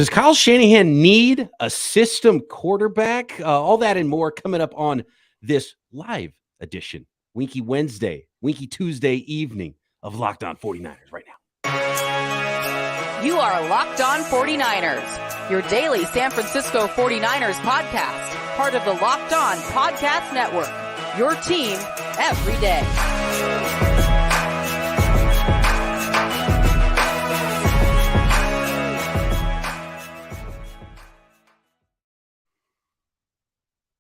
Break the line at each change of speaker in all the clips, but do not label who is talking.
Does Kyle Shanahan need a system quarterback? All that and more coming up on this live edition, Winky Wednesday, Winky Tuesday evening of Locked On 49ers right now.
You are Locked On 49ers, your daily San Francisco 49ers podcast, part of the Locked On Podcast Network, your team every day.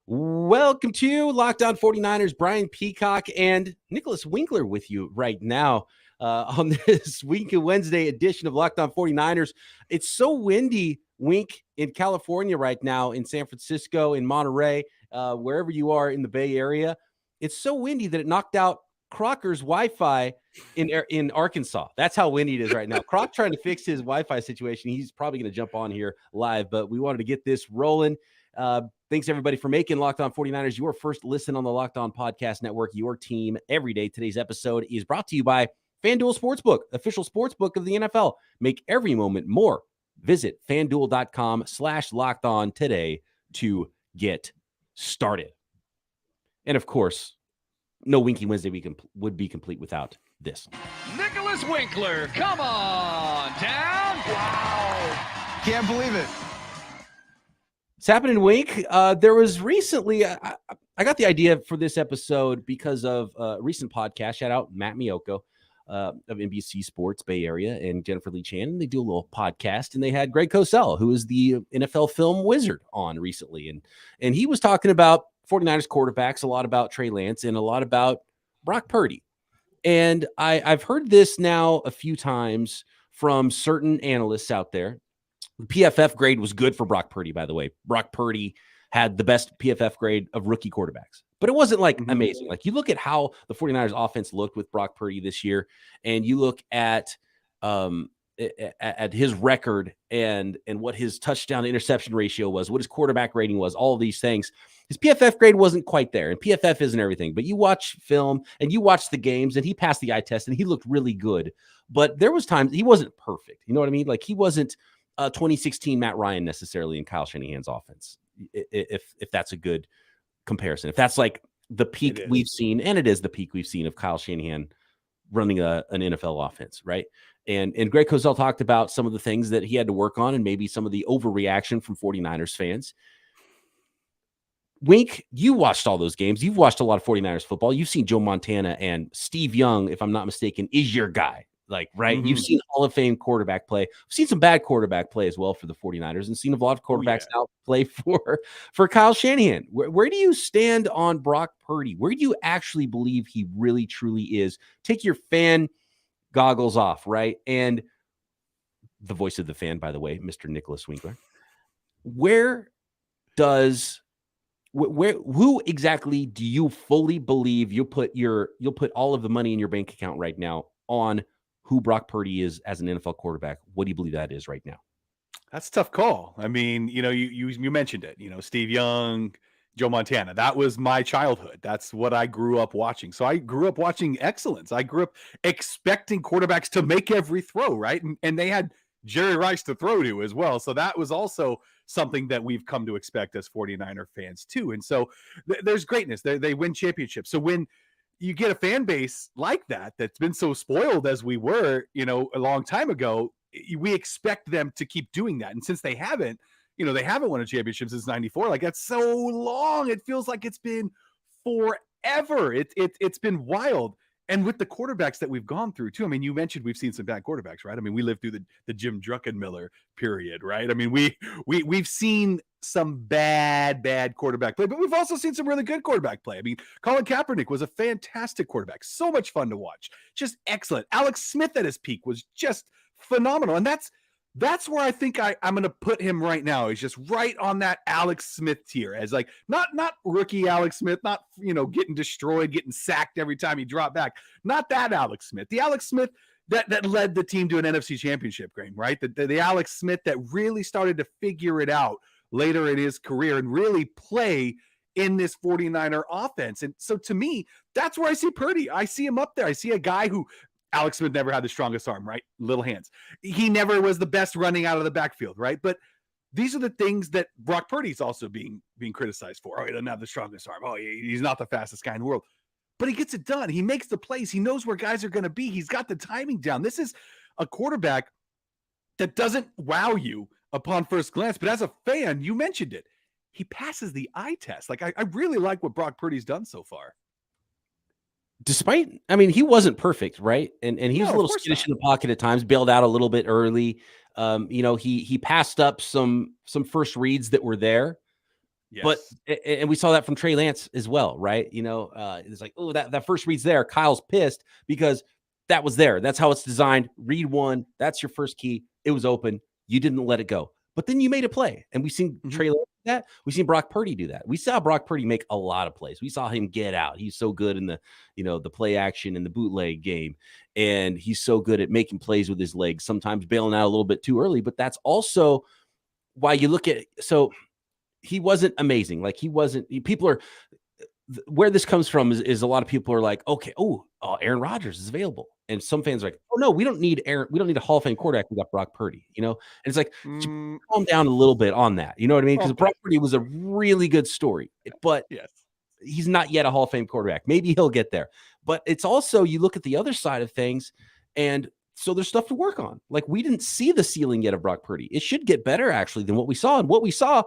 Welcome to Locked On 49ers. Brian Peacock and Nicholas Winkler with you right now on this Winky Wednesday edition of Locked On 49ers. It's so windy, Wink, in California right now, in San Francisco, in Monterey, wherever you are in the Bay Area. It's so windy that it knocked out Crocker's Wi-Fi in Arkansas. That's how windy it is right now. Croc trying to fix his Wi-Fi situation. He's probably going to jump on here live, but we wanted to get this rolling. Thanks, everybody, for making Locked On 49ers your first listen on the Locked On Podcast Network, your team every day. Today's episode is brought to you by FanDuel Sportsbook, official sportsbook of the NFL. Make every moment more. Visit FanDuel.com/LockedOn today to get started. And, of course, no Winky Wednesday would be complete without this.
Nicholas Winkler, come on down. Wow.
Can't believe it.
It's happening, Wink. There was recently, I got the idea for this episode because of a recent podcast. Shout out Matt Miyoko of NBC Sports Bay Area and Jennifer Lee Chan. They do a little podcast, and they had Greg Cosell, who is the NFL film wizard, on recently. And he was talking about 49ers quarterbacks, a lot about Trey Lance, and a lot about Brock Purdy. And I've heard this now a few times from certain analysts out there. The PFF grade was good for Brock Purdy, by the way. Brock Purdy had the best PFF grade of rookie quarterbacks, but it wasn't like amazing. Like, you look at how the 49ers offense looked with Brock Purdy this year, and you look at his record and what his touchdown to interception ratio was, what his quarterback rating was, all of these things. His PFF grade wasn't quite there, and PFF isn't everything, but you watch film and you watch the games, and he passed the eye test and he looked really good. But there was times he wasn't perfect. You know what I mean? Like, he wasn't 2016 Matt Ryan necessarily in Kyle Shanahan's offense, if that's a good comparison. If that's like the peak we've seen, and it is the peak we've seen of Kyle Shanahan running an NFL offense, right? And Greg Cosell talked about some of the things that he had to work on and maybe some of the overreaction from 49ers fans. Wink, you watched all those games. You've watched a lot of 49ers football. You've seen Joe Montana, and Steve Young, if I'm not mistaken, is your guy. Like, right? You've seen Hall of Fame quarterback play. I've seen some bad quarterback play as well for the 49ers, and seen a lot of quarterbacks now play for Kyle Shanahan. Where do you stand on Brock Purdy? Where do you actually believe he really, truly is? Take your fan goggles off, right? And the voice of the fan, by the way, Mr. Nicholas Winkler. Who exactly do you fully believe you'll put all of the money in your bank account right now on who Brock Purdy is as an NFL quarterback? What do you believe that is right now?
That's a tough call. I mean, you mentioned it, Steve Young, Joe Montana. That was my childhood. That's what I grew up watching. So I grew up watching excellence. I grew up expecting quarterbacks to make every throw, right? And they had Jerry Rice to throw to as well. So that was also something that we've come to expect as 49er fans too. And so there's greatness. They win championships. So when you get a fan base like that's been so spoiled as we were, a long time ago, we expect them to keep doing that. And since they haven't won a championship since 94, like, that's so long. It feels like it's been forever. It's been wild. And with the quarterbacks that we've gone through too, I mean, you mentioned we've seen some bad quarterbacks, right? I mean, we lived through the Jim Druckenmiller period, right? I mean, we've seen some bad quarterback play, but we've also seen some really good quarterback play. I mean, Colin Kaepernick was a fantastic quarterback. So much fun to watch. Just excellent. Alex Smith at his peak was just phenomenal. And that's where I think I'm going to put him right now. He's just right on that Alex Smith tier, as like not rookie Alex Smith, not getting destroyed, getting sacked every time he dropped back. Not that Alex Smith. The Alex Smith that led the team to an NFC championship game, right? The Alex Smith that really started to figure it out later in his career and really play in this 49er offense. And so to me, that's where I see Purdy. I see him up there. I see a guy who Alex Smith never had the strongest arm, right? Little hands. He never was the best running out of the backfield, right? But these are the things that Brock Purdy's also being criticized for. Oh, he doesn't have the strongest arm. Oh, he's not the fastest guy in the world. But he gets it done. He makes the plays. He knows where guys are going to be. He's got the timing down. This is a quarterback that doesn't wow you upon first glance. But as a fan, you mentioned it. He passes the eye test. Like, I really like what Brock Purdy's done so far.
Despite, I mean, he wasn't perfect, right? And he was a little skittish in the pocket at times, bailed out a little bit early. He passed up some first reads that were there. Yes. But and we saw that from Trey Lance as well, right? It's like, oh, that first read's there. Kyle's pissed because that was there. That's how it's designed. Read one. That's your first key. It was open. You didn't let it go. But then you made a play. And we've seen Trey Lance do that. We've seen Brock Purdy do that. We saw Brock Purdy make a lot of plays. We saw him get out. He's so good in the play action and the bootleg game. And he's so good at making plays with his legs, sometimes bailing out a little bit too early. But that's also why you look at it. So he wasn't amazing. Like, he wasn't. People are where this comes from is a lot of people are like, okay, Aaron Rodgers is available, and some fans are like, oh no, we don't need Aaron. We don't need a Hall of Fame quarterback. We got Brock Purdy. And it's like, calm down a little bit on that. You know what I mean? Because Brock Purdy was a really good story, but
yes,
he's not yet a Hall of Fame quarterback. Maybe he'll get there, but it's also, you look at the other side of things, and so there's stuff to work on. Like, we didn't see the ceiling yet of Brock Purdy. It should get better actually than what we saw, and what we saw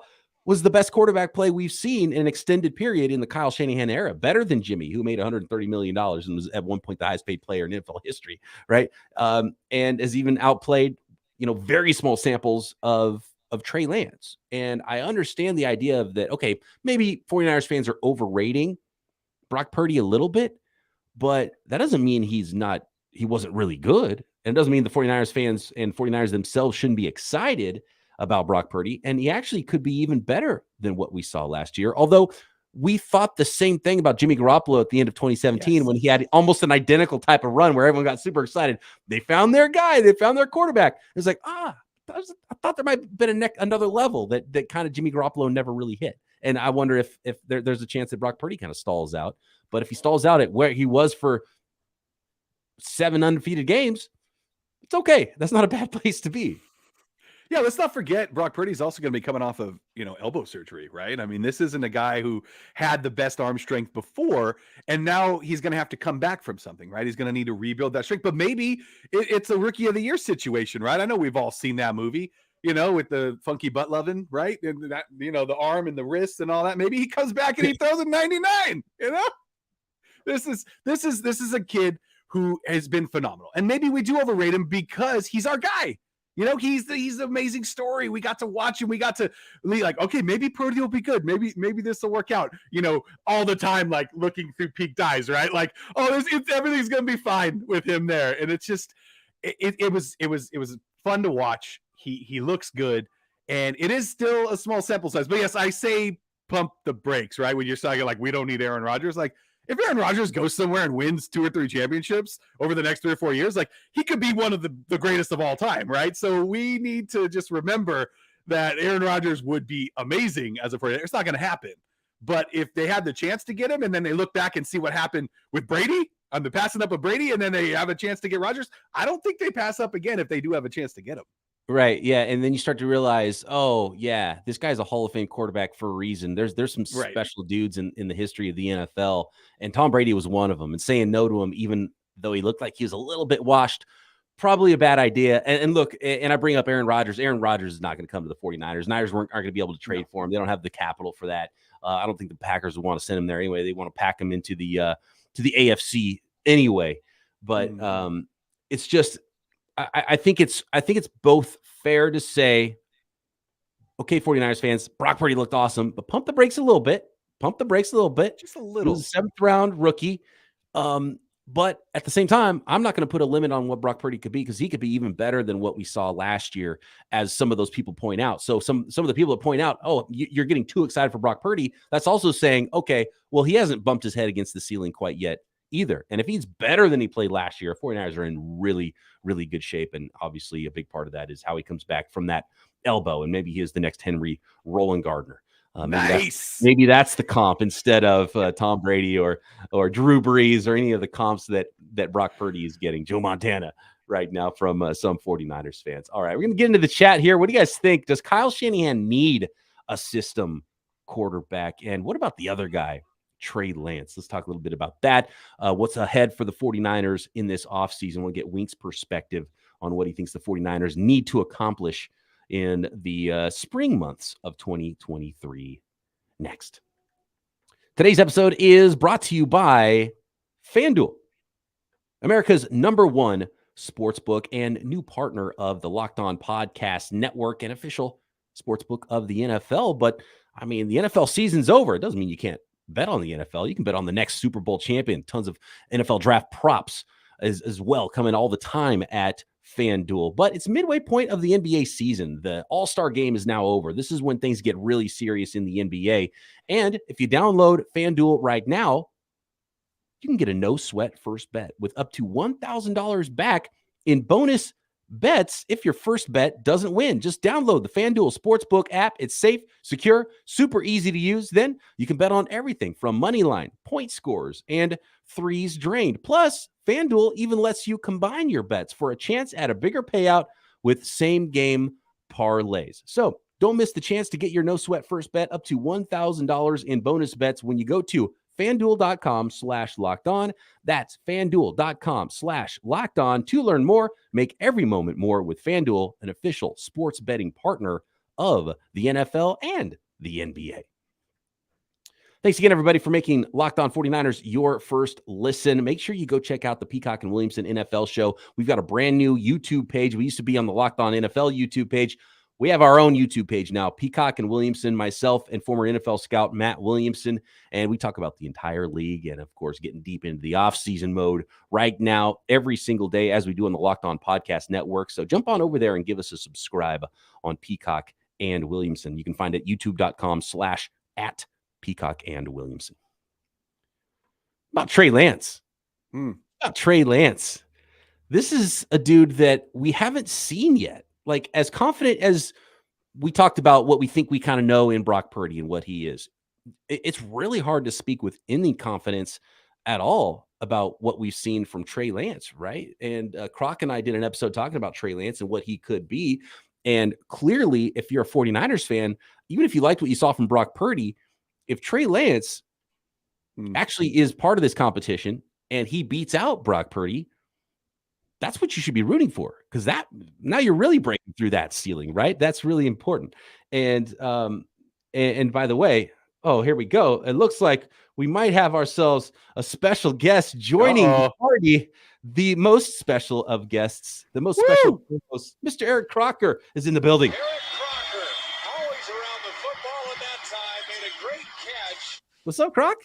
was the best quarterback play we've seen in an extended period in the Kyle Shanahan era, better than Jimmy, who made $130 million and was at one point the highest paid player in NFL history, right? And has even outplayed, very small samples of Trey Lance. And I understand the idea of that, okay, maybe 49ers fans are overrating Brock Purdy a little bit, but that doesn't mean he wasn't really good. And it doesn't mean the 49ers fans and 49ers themselves shouldn't be excited about Brock Purdy, and he actually could be even better than what we saw last year. Although we thought the same thing about Jimmy Garoppolo at the end of 2017, when he had almost an identical type of run where everyone got super excited. They found their guy. They found their quarterback. It was like, I thought there might have been another level that kind of Jimmy Garoppolo never really hit. And I wonder if there's a chance that Brock Purdy kind of stalls out. But if he stalls out at where he was for 7 undefeated games, it's okay. That's not a bad place to be.
Yeah, let's not forget Brock Purdy's also going to be coming off of, elbow surgery, right? I mean, this isn't a guy who had the best arm strength before, and now he's going to have to come back from something, right? He's going to need to rebuild that strength, but maybe it's a rookie of the year situation, right? I know we've all seen that movie, with the funky butt loving, right? And that, the arm and the wrist and all that. Maybe he comes back and he throws a 99, This is a kid who has been phenomenal. And maybe we do overrate him because he's our guy. He's the amazing story. We got to watch him. We got to be like, okay, maybe Purdy will be good. Maybe this will work out. All the time, like looking through peaked eyes, right? Like, everything's gonna be fine with him there. And it's just, it was fun to watch. He looks good, and it is still a small sample size. But yes, I say pump the brakes, right? When you're saying like, we don't need Aaron Rodgers, like, if Aaron Rodgers goes somewhere and wins 2 or 3 championships over the next 3 or 4 years, like, he could be one of the greatest of all time, right? So we need to just remember that Aaron Rodgers would be amazing as a player. It's not going to happen. But if they had the chance to get him, and then they look back and see what happened with Brady, on the passing up with Brady, and then they have a chance to get Rodgers, I don't think they pass up again if they do have a chance to get him.
Right. Yeah. And then you start to realize, oh yeah, this guy's a Hall of Fame quarterback for a reason. There's some special dudes in the history of the NFL, and Tom Brady was one of them. And saying no to him, even though he looked like he was a little bit washed, probably a bad idea. And look, and I bring up Aaron Rodgers. Aaron Rodgers is not going to come to the 49ers. Niners aren't going to be able to trade for him. They don't have the capital for that. I don't think the Packers would want to send him there anyway. They want to pack him into the AFC anyway. But it's just, I think it's both fair to say, okay, 49ers fans, Brock Purdy looked awesome, but pump the brakes a little bit. Just a little. He was a 7th round rookie. But at the same time, I'm not going to put a limit on what Brock Purdy could be, because he could be even better than what we saw last year, as some of those people point out. So some of the people that point out, oh, you're getting too excited for Brock Purdy, that's also saying, okay, well, he hasn't bumped his head against the ceiling quite yet either. And if he's better than he played last year, 49ers are in really, really good shape. And obviously a big part of that is how he comes back from that elbow. And maybe he is the next Henry Roland Gardner. Maybe that's the comp instead of Tom Brady or Drew Brees or any of the comps that Brock Purdy is getting. Joe Montana right now from some 49ers fans. All right, we're going to get into the chat here. What do you guys think? Does Kyle Shanahan need a system quarterback? And what about the other guy, Trey Lance? Let's talk a little bit about that. What's ahead for the 49ers in this offseason? We'll get Wink's perspective on what he thinks the 49ers need to accomplish in the spring months of 2023 next. Today's episode is brought to you by FanDuel, America's #1 sportsbook and new partner of the Locked On Podcast Network and official sportsbook of the NFL. But I mean, the NFL season's over. It doesn't mean you can't bet on the NFL. You can bet on the next Super Bowl champion. Tons of NFL draft props as well coming all the time at FanDuel. But it's midway point of the NBA season. The All-Star game is now over. This is when things get really serious in the NBA. And if you download FanDuel right now, you can get a no-sweat first bet with up to $1,000 back in bonus bets if your first bet doesn't win. Just download the FanDuel Sportsbook app. It's safe, secure, super easy to use. Then you can bet on everything from money line, point scores, and threes drained. Plus, FanDuel even lets you combine your bets for a chance at a bigger payout with same-game parlays. So don't miss the chance to get your no-sweat first bet up to $1,000 in bonus bets when you go to FanDuel.com/lockedon. That's FanDuel.com/lockedon to learn more. Make every moment more with FanDuel, an official sports betting partner of the NFL and the NBA. Thanks again, everybody, for making Locked On 49ers your first listen. Make sure you go check out the Peacock and Williamson NFL show. We've got a brand new YouTube page. We used to be on the Locked On NFL YouTube page. We have our own YouTube page now, Peacock and Williamson, myself and former NFL scout Matt Williamson, and we talk about the entire league and, of course, getting deep into the offseason mode right now every single day as we do on the Locked On Podcast Network. So jump on over there and give us a subscribe on Peacock and Williamson. You can find it youtube.com/@Peacock and Williamson. About Trey Lance. About Trey Lance. This is a dude that we haven't seen yet. Like, as confident as we talked about what we think we kind of know in Brock Purdy and what he is, it's really hard to speak with any confidence at all about what we've seen from Trey Lance, right? And Croc and I did an episode talking about Trey Lance and what he could be. And clearly, if you're a 49ers fan, even if you liked what you saw from Brock Purdy, if Trey Lance actually is part of this competition and he beats out Brock Purdy, that's what you should be rooting for, because that now you're really breaking through that ceiling, right? That's really important. And by the way, oh, here we go. It looks like we might have ourselves a special guest joining the party. The most special of guests, the most special host, Mr. Eric Crocker is in the building.
Eric Crocker, always around the football at that time, made a great catch.
What's up, Croc?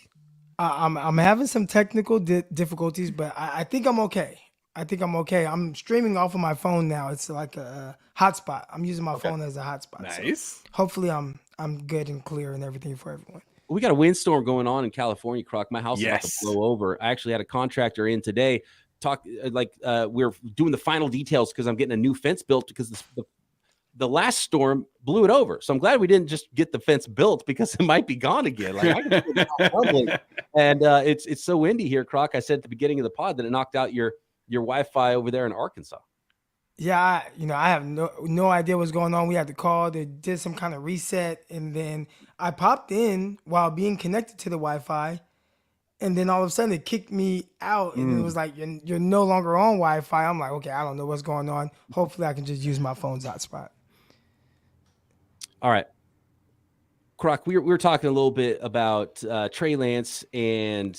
I'm having some technical difficulties, but I think I'm okay. I'm streaming off of my phone now. It's like a hotspot. I'm using my phone as a hotspot.
Nice.
So hopefully I'm good and clear and everything for everyone.
We got a windstorm going on in California, Croc. My house is about to blow over. I actually had a contractor in today. We're doing the final details because I'm getting a new fence built because the last storm blew it over. So I'm glad we didn't just get the fence built because it might be gone again. And it's so windy here, Croc. I said at the beginning of the pod that it knocked out your Wi-Fi over there in Arkansas.
Yeah, I have no idea what's going on. We had to call. They did some kind of reset, and then I popped in while being connected to the Wi-Fi, and then all of a sudden it kicked me out, and it was like, you're no longer on Wi-Fi. I'm like, okay, I don't know what's going on. Hopefully I can just use my phone's hotspot.
All right. Croc, we were talking a little bit about Trey Lance and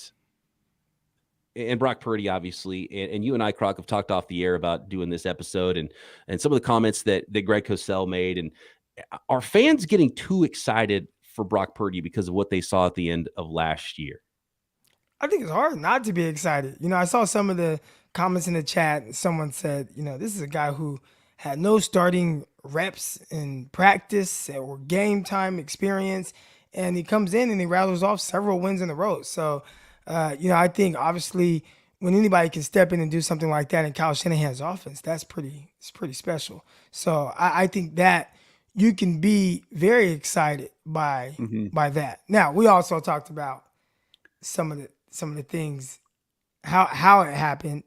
Brock Purdy, obviously, and you and I, Croc, have talked off the air about doing this episode and some of the comments that Greg Cosell made. And are fans getting too excited for Brock Purdy because of what they saw at the end of last year?
I think it's hard not to be excited. I saw some of the comments in the chat. Someone said, this is a guy who had no starting reps in practice or game time experience, and he comes in and he rattles off several wins in a row. So, I think obviously when anybody can step in and do something like that in Kyle Shanahan's offense, it's pretty special. So I think that you can be very excited by that. Now, we also talked about some of the things, how it happened,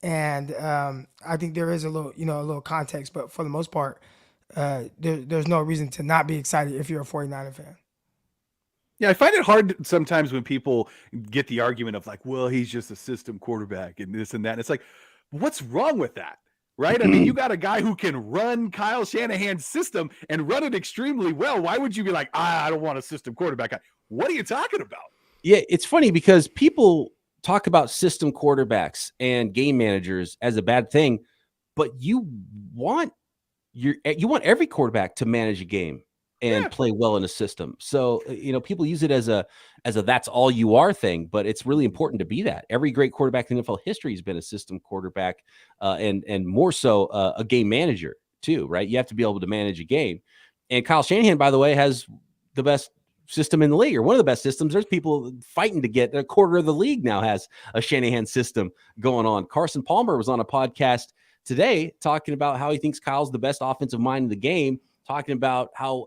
and I think there is a little context, but for the most part, there's no reason to not be excited if you're a 49er fan.
Yeah, I find it hard sometimes when people get the argument of like, well, he's just a system quarterback and this and that. And it's like, what's wrong with that? Right? I mean, you got a guy who can run Kyle Shanahan's system and run it extremely well. Why would you be like, I don't want a system quarterback? What are you talking about?
Yeah, it's funny because people talk about system quarterbacks and game managers as a bad thing, but you want every quarterback to manage a game and play well in a system. So, people use it as a that's all you are thing, but it's really important to be that. Every great quarterback in NFL history has been a system quarterback, and more so a game manager too, right? You have to be able to manage a game. And Kyle Shanahan, by the way, has the best system in the league, or one of the best systems. There's people fighting to get a quarter of the league now has a Shanahan system going on. Carson Palmer was on a podcast today talking about how he thinks Kyle's the best offensive mind in the game, talking about how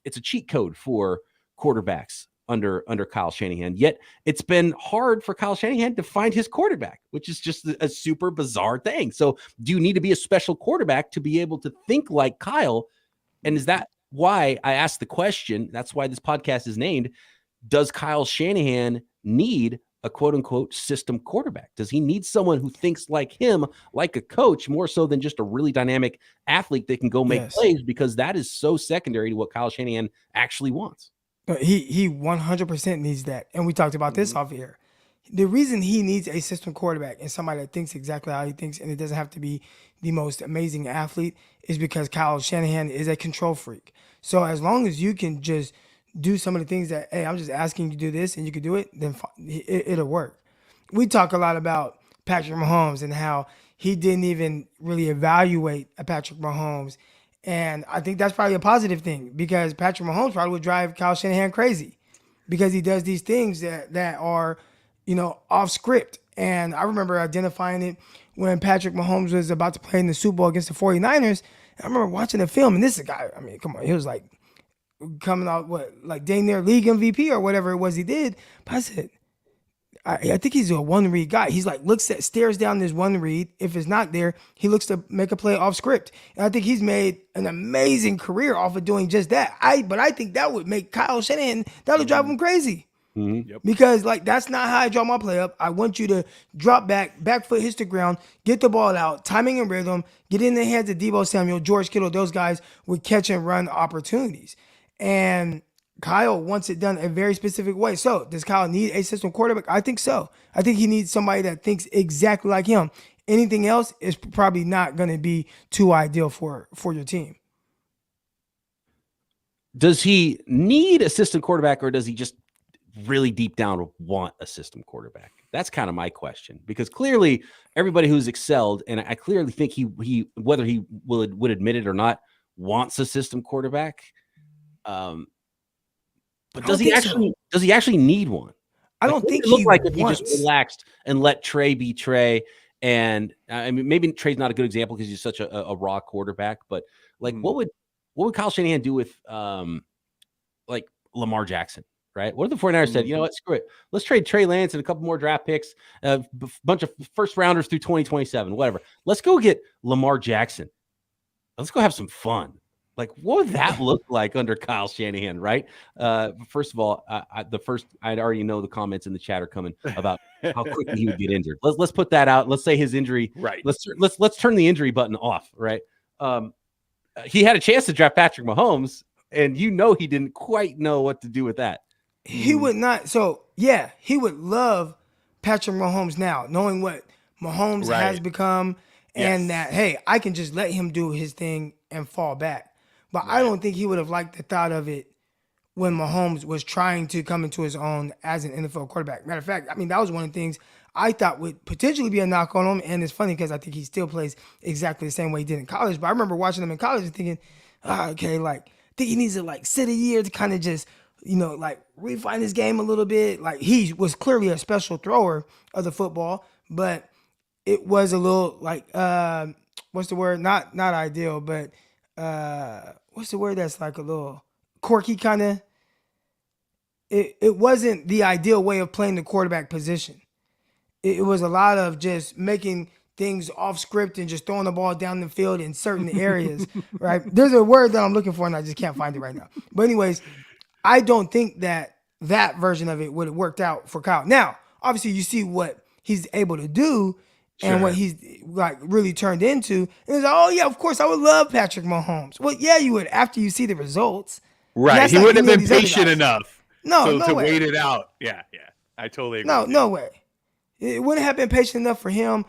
it's a cheat code for quarterbacks under Kyle Shanahan. Yet it's been hard for Kyle Shanahan to find his quarterback, which is just a super bizarre thing. So do you need to be a special quarterback to be able to think like Kyle? And is that why I asked the question? That's why this podcast is named, does Kyle Shanahan need a quote unquote system quarterback? Does he need someone who thinks like him, like a coach, more so than just a really dynamic athlete that can go make plays? Because that is so secondary to what Kyle Shanahan actually wants.
He 100% needs that. And we talked about this off here. The reason he needs a system quarterback and somebody that thinks exactly how he thinks, and it doesn't have to be the most amazing athlete, is because Kyle Shanahan is a control freak. So as long as you can just do some of the things that, hey, I'm just asking you to do this and you can do it, then it'll work. We talk a lot about Patrick Mahomes and how he didn't even really evaluate a Patrick Mahomes. And I think that's probably a positive thing, because Patrick Mahomes probably would drive Kyle Shanahan crazy because he does these things that are, off script. And I remember identifying it when Patrick Mahomes was about to play in the Super Bowl against the 49ers. I remember watching the film, and this is a guy, I mean, come on, he was like coming out, like dang near league MVP or whatever it was he did. But I said, I think he's a one read guy. He's like stares down this one read. If it's not there, he looks to make a play off script. And I think he's made an amazing career off of doing just that. But I think that would make Kyle Shanahan, that would drive him crazy.
Yep.
Because that's not how I draw my play up. I want you to drop back foot hits the ground, get the ball out, timing and rhythm, get in the hands of Deebo Samuel, George Kittle. Those guys would catch and run opportunities. And Kyle wants it done a very specific way. So does Kyle need a system quarterback? I think so. I think he needs somebody that thinks exactly like him. Anything else is probably not going to be too ideal for your team.
Does he need a system quarterback, or does he just really deep down want a system quarterback? That's kind of my question, because clearly everybody who's excelled, and I clearly think he whether he would admit it or not, wants a system quarterback. But does he actually need one?
I don't think
he like if he just relaxed and let Trey be Trey. And I mean, maybe Trey's not a good example because he's such a raw quarterback, but like what would Kyle Shanahan do with like Lamar Jackson? Right? What if the 49ers said, you know what, screw it. Let's trade Trey Lance and a couple more draft picks, a bunch of first rounders through 2027, whatever. Let's go get Lamar Jackson. Let's go have some fun. Like, what would that look like under Kyle Shanahan, right? First of all, I already know the comments in the chat are coming about how quickly he would get injured. Let's put that out. Let's say his injury.
Right.
Let's turn the injury button off. Right. He had a chance to draft Patrick Mahomes, and he didn't quite know what to do with that.
He would not. So yeah, he would love Patrick Mahomes now, knowing what Mahomes has become, and that, hey, I can just let him do his thing and fall back. But I don't think he would have liked the thought of it when Mahomes was trying to come into his own as an NFL quarterback. Matter of fact, I mean, that was one of the things I thought would potentially be a knock on him. And it's funny because I think he still plays exactly the same way he did in college. But I remember watching him in college and thinking, okay, like, I think he needs to like sit a year to kind of just, like refine his game a little bit. Like, he was clearly a special thrower of the football, but it was a little like, what's the word? Not ideal, but what's the word that's like a little quirky kind of. It wasn't the ideal way of playing the quarterback position. It was a lot of just making things off script and just throwing the ball down the field in certain areas, right? There's a word that I'm looking for and I just can't find it right now. But anyways, I don't think that version of it would have worked out for Kyle. Now, obviously you see what he's able to do and what he's like really turned into. And it's like, oh yeah, of course I would love Patrick Mahomes. Well, yeah, you would after you see the results.
Right. He wouldn't have been patient enough to
way.
wait it out. Yeah. I totally agree.
No way. It wouldn't have been patient enough for him.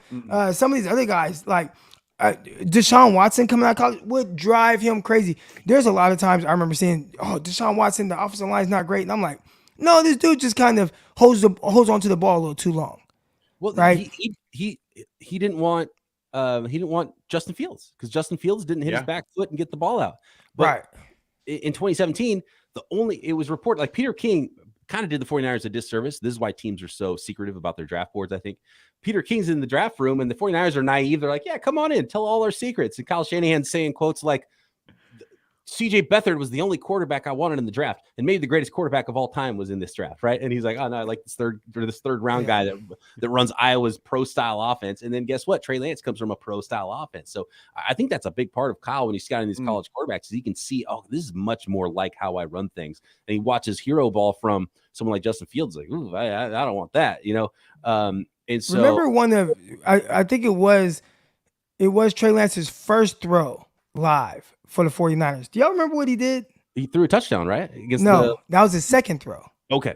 Some of these other guys, like Deshaun Watson coming out of college, would drive him crazy. There's a lot of times I remember saying, oh, Deshaun Watson, the offensive line is not great. And I'm like, no, this dude just kind of holds on to the ball a little too long.
Well,
right?
He didn't want Justin Fields because Justin Fields didn't hit his back foot and get the ball out. But in 2017, it was reported like Peter King kind of did the 49ers a disservice. This is why teams are so secretive about their draft boards, I think. Peter King's in the draft room, and the 49ers are naive. They're like, yeah, come on in. Tell all our secrets. And Kyle Shanahan's saying quotes like, CJ Beathard was the only quarterback I wanted in the draft, and maybe the greatest quarterback of all time was in this draft, right? And he's like, oh, no, I like this third round guy that runs Iowa's pro-style offense. And then guess what? Trey Lance comes from a pro-style offense. So I think that's a big part of Kyle when he's scouting these college quarterbacks is he can see, oh, this is much more like how I run things. And he watches hero ball from someone like Justin Fields, like, ooh, I don't want that, you know? And so
remember I think it was Trey Lance's first throw live for the 49ers. Do y'all remember what he did?
He threw a touchdown, right?
That was his second throw.
Okay.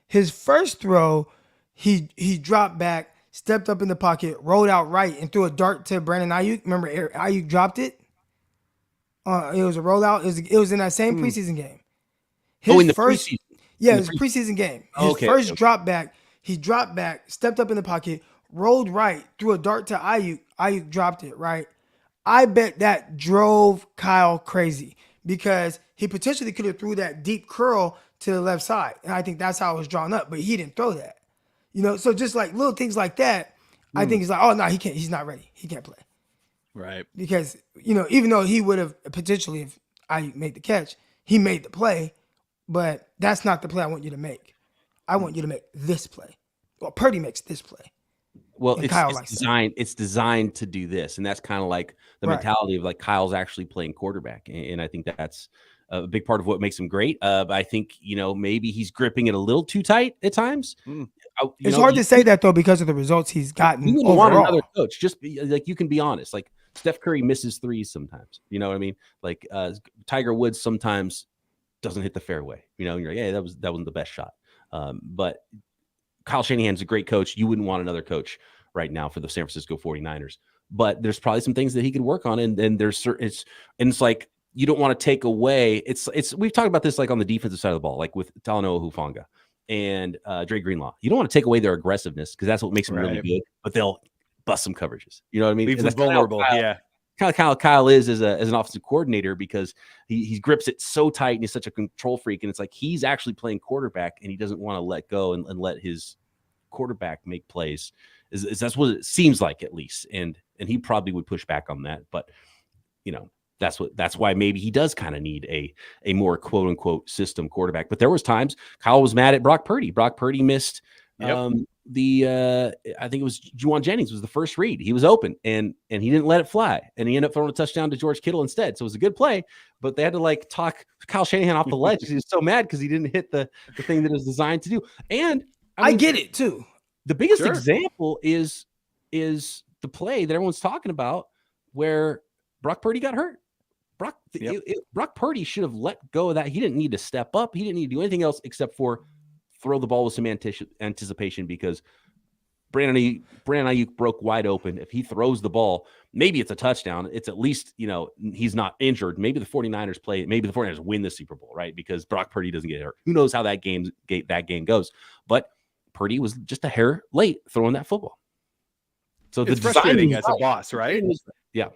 His first throw, he dropped back, stepped up in the pocket, rolled out right, and threw a dart to Brandon Ayuk. Remember, Ayuk dropped it? It was a rollout. It was in that same preseason game.
In the preseason?
Yeah, it was a preseason game. His first drop back, he dropped back, stepped up in the pocket, rolled right, threw a dart to Ayuk. Ayuk dropped it, right? I bet that drove Kyle crazy because he potentially could have threw that deep curl to the left side. And I think that's how it was drawn up, but he didn't throw that. You know, so just like little things like that, I think he's like, oh, no, he can't. He's not ready. He can't play.
Right.
Because, you know, even though he would have potentially, if I made the catch, he made the play, but that's not the play I want you to make. I want you to make this play. Well, Purdy makes this play.
Well, it's designed to do this. And that's kind of like the mentality of like Kyle's actually playing quarterback. And I think that's a big part of what makes him great. But I think, you know, maybe he's gripping it a little too tight at times.
It's hard to say that, though, because of the results he's gotten.
You wouldn't want another coach. Just like you can be honest. Like Steph Curry misses threes sometimes. You know what I mean? Like Tiger Woods sometimes doesn't hit the fairway. You know, and you're like, yeah, that wasn't the best shot. But Kyle Shanahan's a great coach. You wouldn't want another coach right now for the San Francisco 49ers. But there's probably some things that he could work on. And there's certain it's like you don't want to take away. It's we've talked about this like on the defensive side of the ball, like with Talanoa Hufanga and Dre Greenlaw. You don't want to take away their aggressiveness because that's what makes them really good. But they'll bust some coverages. You know what I mean?
Leaves them vulnerable.
Kind of Kyle is as an offensive coordinator because he grips it so tight and he's such a control freak. And it's like he's actually playing quarterback and he doesn't want to let go and let his quarterback make plays. That's what it seems like, at least. And he probably would push back on that. But, you know, that's why maybe he does kind of need a more quote unquote system quarterback. But there was times Kyle was mad at Brock Purdy. Brock Purdy missed I think it was Juwan Jennings was the first read. He was open and he didn't let it fly. And he ended up throwing a touchdown to George Kittle instead. So it was a good play, but they had to like talk Kyle Shanahan off the ledge because he was so mad because he didn't hit the thing that it was designed to do. And
I get it too.
The biggest example is the play that everyone's talking about where Brock Purdy got hurt. Brock Purdy should have let go of that. He didn't need to step up. He didn't need to do anything else except for throw the ball with some anticipation because Brandon Ayuk broke wide open. If he throws the ball, maybe it's a touchdown. It's at least, you know, he's not injured. Maybe the 49ers play. Maybe the 49ers win the Super Bowl, right? Because Brock Purdy doesn't get hurt. Who knows how that game goes? But Purdy was just a hair late throwing that football. So
it's frustrating as a boss, right?
Yeah.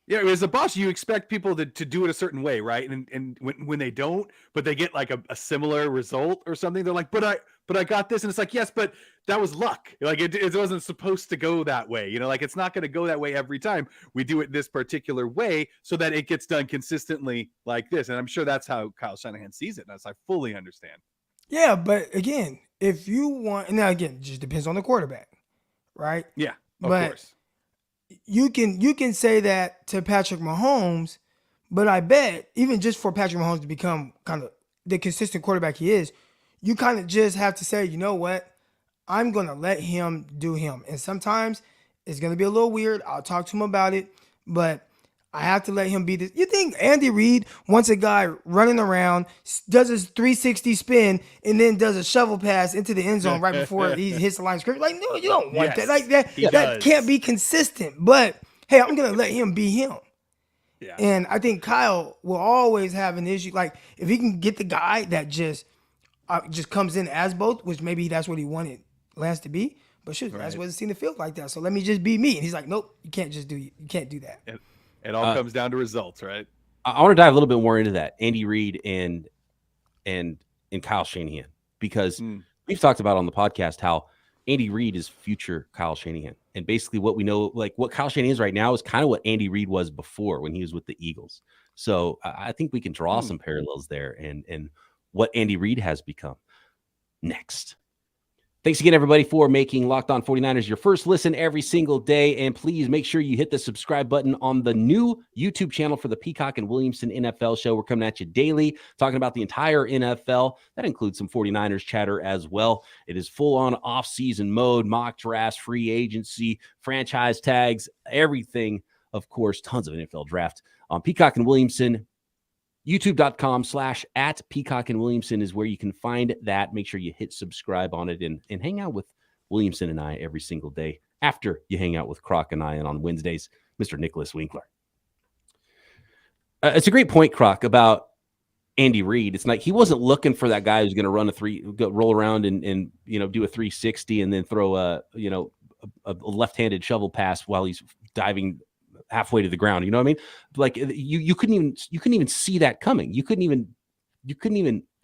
Yeah, as a boss, you expect people to do it a certain way, right? And when they don't, but they get like a similar result or something, they're like, but but I got this. And it's like, yes, but that was luck. Like it wasn't supposed to go that way. You know, like it's not going to go that way every time. We do it this particular way so that it gets done consistently like this. And I'm sure that's how Kyle Shanahan sees it. And I fully understand.
Yeah, but again, if you want, now again, it just depends on the quarterback, right?
Yeah, of
But
course.
you can say that to Patrick Mahomes, but I bet even just for Patrick Mahomes to become kind of the consistent quarterback he is, you kind of just have to say, you know what? I'm going to let him do him. And sometimes it's going to be a little weird. I'll talk to him about it, but I have to let him be this. You think Andy Reid wants a guy running around, does his 360 spin, and then does a shovel pass into the end zone right before he hits the line of scrimmage? Like, no, you don't want that. Like that can't be consistent. But hey, I'm going to let him be him.
Yeah.
And I think Kyle will always have an issue. Like if he can get the guy that just comes in as both, which maybe that's what he wanted Lance to be, but shoot, Lance wasn't seen the field like that. So let me just be me. And he's like, nope, you can't do that.
It all comes down to results, right?
I want to dive a little bit more into that, Andy Reid and Kyle Shanahan, because we've talked about on the podcast how Andy Reid is future Kyle Shanahan. And basically what we know, like what Kyle Shanahan is right now is kind of what Andy Reid was before when he was with the Eagles. So I think we can draw some parallels there and what Andy Reid has become. Next. Thanks again, everybody, for making Locked On 49ers your first listen every single day. And please make sure you hit the subscribe button on the new YouTube channel for the Peacock and Williamson NFL show. We're coming at you daily, talking about the entire NFL. That includes some 49ers chatter as well. It is full-on off-season mode, mock drafts, free agency, franchise tags, everything. Of course, tons of NFL draft on Peacock and Williamson. YouTube.com/@Peacock and Williamson is where you can find that. Make sure you hit subscribe on it and hang out with Williamson and I every single day after you hang out with Croc and I and on Wednesdays, Mr. Nicholas Winkler. It's a great point, Croc, about Andy Reid. It's like he wasn't looking for that guy who's going to roll around and do a 360 and then throw a left-handed shovel pass while he's diving halfway to the ground. You know what I mean? Like you couldn't even see that coming. You couldn't even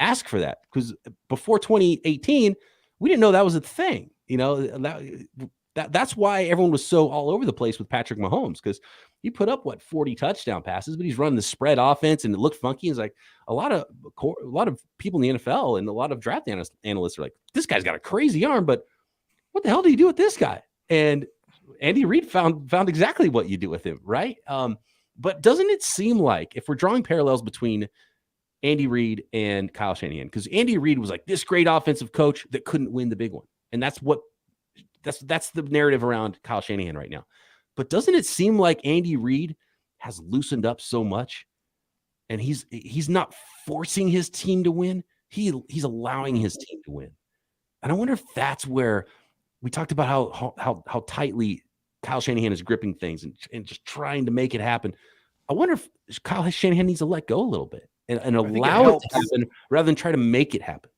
ask for that because before 2018, we didn't know that was a thing. You know, that's why everyone was so all over the place with Patrick Mahomes, because he put up 40 touchdown passes, but he's running the spread offense and it looked funky. It's like a lot of people in the NFL and a lot of draft analysts are like, this guy's got a crazy arm, but what the hell do you do with this guy? And Andy Reid found exactly what you do with him, right? But doesn't it seem like, if we're drawing parallels between Andy Reid and Kyle Shanahan, because Andy Reid was like this great offensive coach that couldn't win the big one, and that's the narrative around Kyle Shanahan right now. But doesn't it seem like Andy Reid has loosened up so much, and he's not forcing his team to win; he's allowing his team to win. And I wonder if that's where we talked about how tightly Kyle Shanahan is gripping things and just trying to make it happen. I wonder if Kyle Shanahan needs to let go a little bit and allow it to happen rather than try to make it happen.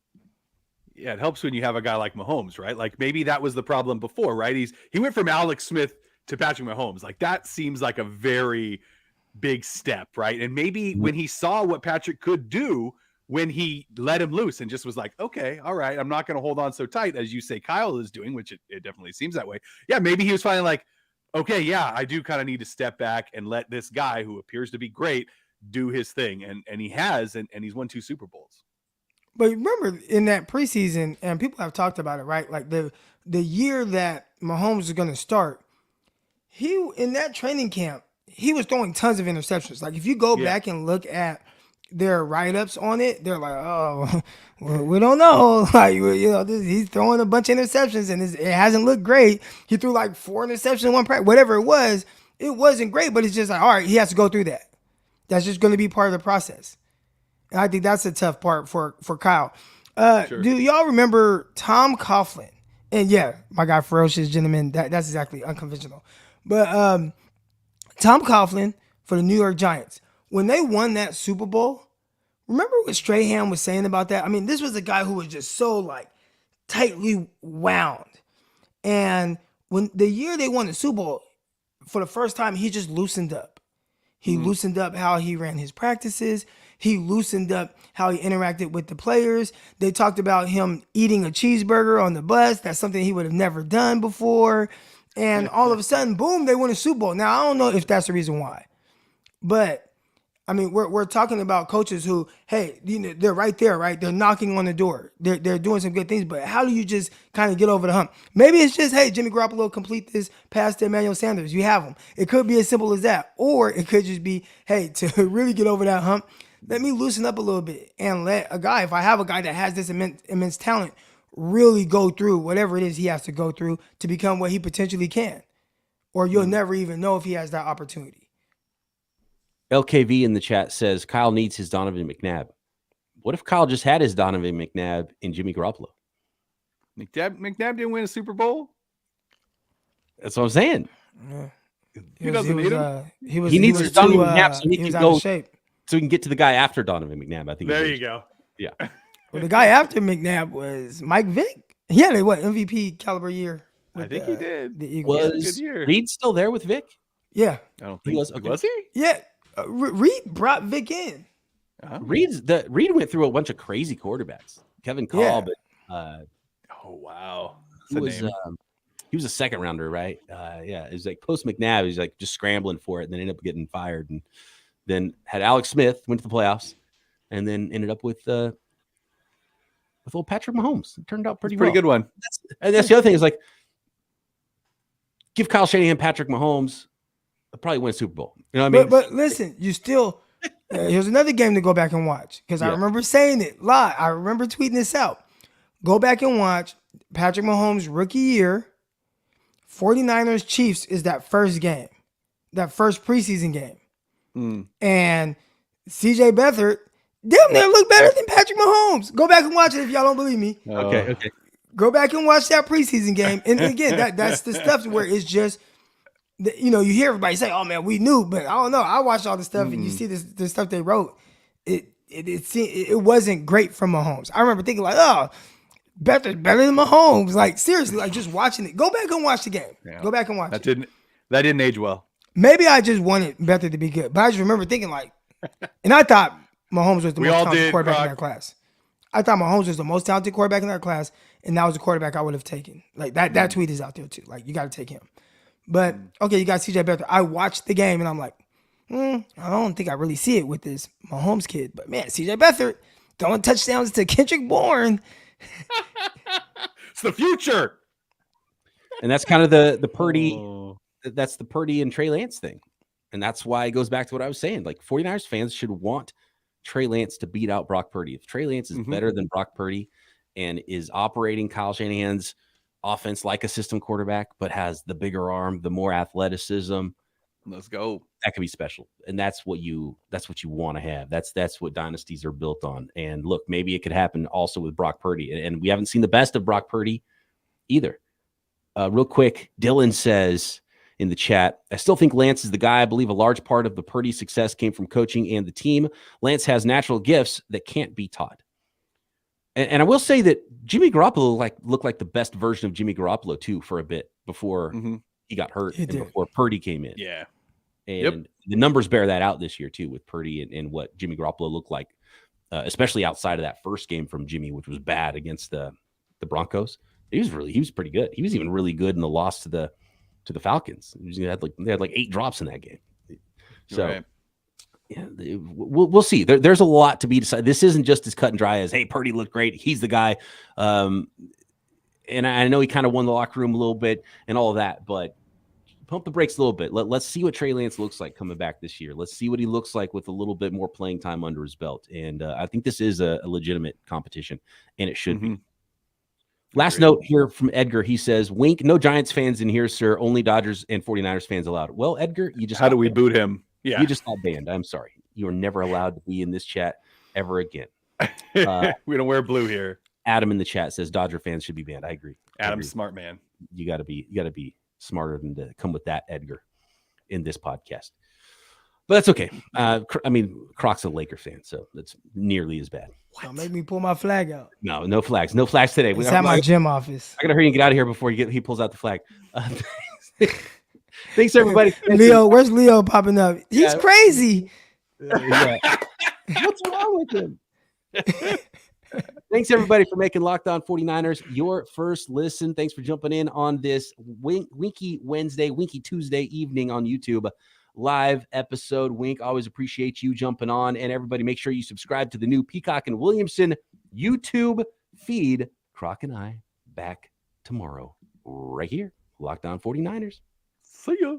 Yeah, it helps when you have a guy like Mahomes, right? Like maybe that was the problem before, right? He went from Alex Smith to Patrick Mahomes. Like that seems like a very big step, right? And maybe when he saw what Patrick could do, when he let him loose and just was like, okay, all right, I'm not going to hold on so tight as you say Kyle is doing, which it definitely seems that way. Yeah, maybe he was finally like, okay, yeah, I do kind of need to step back and let this guy who appears to be great do his thing. And he has, and he's won 2 Super Bowls.
But remember in that preseason, and people have talked about it, right? Like the year that Mahomes is going to start, in that training camp, he was throwing tons of interceptions. Like if you go back and look at their write-ups on it, they're like, oh, we don't know. Like, he's throwing a bunch of interceptions and it hasn't looked great. He threw like 4 interceptions in one practice, whatever it wasn't great, but it's just like, all right, he has to go through that. That's just going to be part of the process. And I think that's a tough part for Kyle. Sure. Do y'all remember Tom Coughlin? And yeah, my guy, Ferocious Gentleman, that's exactly unconventional. But Tom Coughlin for the New York Giants, when they won that Super Bowl, remember what Shanahan was saying about that? I mean, this was a guy who was just so like tightly wound. And when the year they won the Super Bowl, for the first time, he just loosened up. He loosened up how he ran his practices. He loosened up how he interacted with the players. They talked about him eating a cheeseburger on the bus. That's something he would have never done before. And all of a sudden, boom, they win a Super Bowl. Now, I don't know if that's the reason why. But, I mean, we're talking about coaches who, hey, you know, they're right there, right? They're knocking on the door. They're doing some good things. But how do you just kind of get over the hump? Maybe it's just, hey, Jimmy Garoppolo, complete this pass to Emmanuel Sanders. You have him. It could be as simple as that. Or it could just be, hey, to really get over that hump, let me loosen up a little bit and let a guy, if I have a guy that has this immense talent, really go through whatever it is he has to go through to become what he potentially can. Or you'll never even know if he has that opportunity.
LKV in the chat says Kyle needs his Donovan McNabb. What if Kyle just had his Donovan McNabb and Jimmy Garoppolo?
McNabb didn't win a Super Bowl.
That's what I'm saying.
Yeah.
He doesn't need him.
He needs his Donovan McNabb so he can
out
go.
of shape.
So we can get to the guy after Donovan McNabb. I think.
There you go.
Yeah.
Well, the guy after McNabb was Mike Vick. He had a MVP caliber year.
I think he did.
The Eagles.
Was
good year.
Reed still there with Vic?
Yeah.
I don't
He
think
was, okay.
was he?
Yeah. Reed brought Vic in.
Reed went through a bunch of crazy quarterbacks. Kevin Kolb, but
Oh wow.
he was a second rounder, right? Yeah, it was like post McNabb. He's like just scrambling for it, and then ended up getting fired, and then had Alex Smith, went to the playoffs, and then ended up with old Patrick Mahomes. It turned out pretty
good one.
That's the other thing is like give Kyle Shanahan Patrick Mahomes, they'll probably win a Super Bowl. You know what I mean?
But listen, you still here's another game to go back and watch because I remember saying it live. I remember tweeting this out. Go back and watch Patrick Mahomes' rookie year. 49ers Chiefs is that first game, that first preseason game. And CJ Beathard damn near look better than Patrick Mahomes. Go back and watch it if y'all don't believe me.
Okay.
Go back and watch that preseason game. And again, that's the stuff where it's just, you know, you hear everybody say, oh man, we knew, but I don't know. I watched all the stuff and you see this stuff they wrote. It wasn't great from Mahomes. I remember thinking like, oh, better than Mahomes. Like seriously, like just watching it. Go back and watch the game.
Yeah.
Go back and watch
That
it.
didn't age well.
Maybe I just wanted Beathard to be good, but I just remember thinking like, and I thought Mahomes was the most talented quarterback in that class. I thought Mahomes was the most talented quarterback in that class, and that was the quarterback I would have taken. Like that tweet is out there too. Like you got to take him. But okay, you got CJ Beathard. I watched the game and I'm like, I don't think I really see it with this Mahomes kid. But man, CJ Beathard throwing touchdowns to Kendrick Bourne.
It's the future.
And that's kind of the Purdy. That's the Purdy and Trey Lance thing. And that's why it goes back to what I was saying. Like 49ers fans should want Trey Lance to beat out Brock Purdy. If Trey Lance is better than Brock Purdy and is operating Kyle Shanahan's offense like a system quarterback, but has the bigger arm, the more athleticism,
let's go.
That could be special. And that's what you want to have. That's what dynasties are built on. And look, maybe it could happen also with Brock Purdy. And we haven't seen the best of Brock Purdy either. Real quick, Dylan says in the chat, I still think Lance is the guy. I believe a large part of the Purdy success came from coaching and the team. Lance has natural gifts that can't be taught. And I will say that Jimmy Garoppolo looked like the best version of Jimmy Garoppolo too for a bit before he got hurt and before Purdy came in.
Yeah.
And the numbers bear that out this year too with Purdy and what Jimmy Garoppolo looked like, especially outside of that first game from Jimmy, which was bad against the Broncos. He was pretty good. He was even really good in the loss to the Falcons. They had like 8 drops in that game. So yeah, we'll see. There's a lot to be decided. This isn't just as cut and dry as, hey, Purdy looked great, he's the guy. And I know he kind of won the locker room a little bit and all of that, but pump the brakes a little bit. Let's see what Trey Lance looks like coming back this year. Let's see what he looks like with a little bit more playing time under his belt. And I think this is a legitimate competition, and it should be. Last note here from Edgar. He says, wink, no Giants fans in here, sir. Only Dodgers and 49ers fans allowed. Well, Edgar, you just
how do we boot him? Yeah.
You just got banned. I'm sorry. You are never allowed to be in this chat ever again.
We don't wear blue here.
Adam in the chat says Dodger fans should be banned. I agree.
Adam's smart man.
You gotta be smarter than to come with that, Edgar, in this podcast. But that's okay. I mean, Croc's a Laker fan, so that's nearly as bad.
Don't make me pull my flag out.
No flags. No flags today.
It's at my gym office.
I gotta hurry and get out of here before he pulls out the flag. Thanks, everybody.
Leo, where's Leo popping up? He's crazy.
Yeah. What's wrong with him? Thanks, everybody, for making Locked On 49ers your first listen. Thanks for jumping in on this Winky Wednesday, Winky Tuesday evening on YouTube live episode. Wink, always appreciate you jumping on. And everybody, make sure you subscribe to the new Peacock and Williamson YouTube feed. Croc and I back tomorrow right here. Locked On 49ers.
See ya.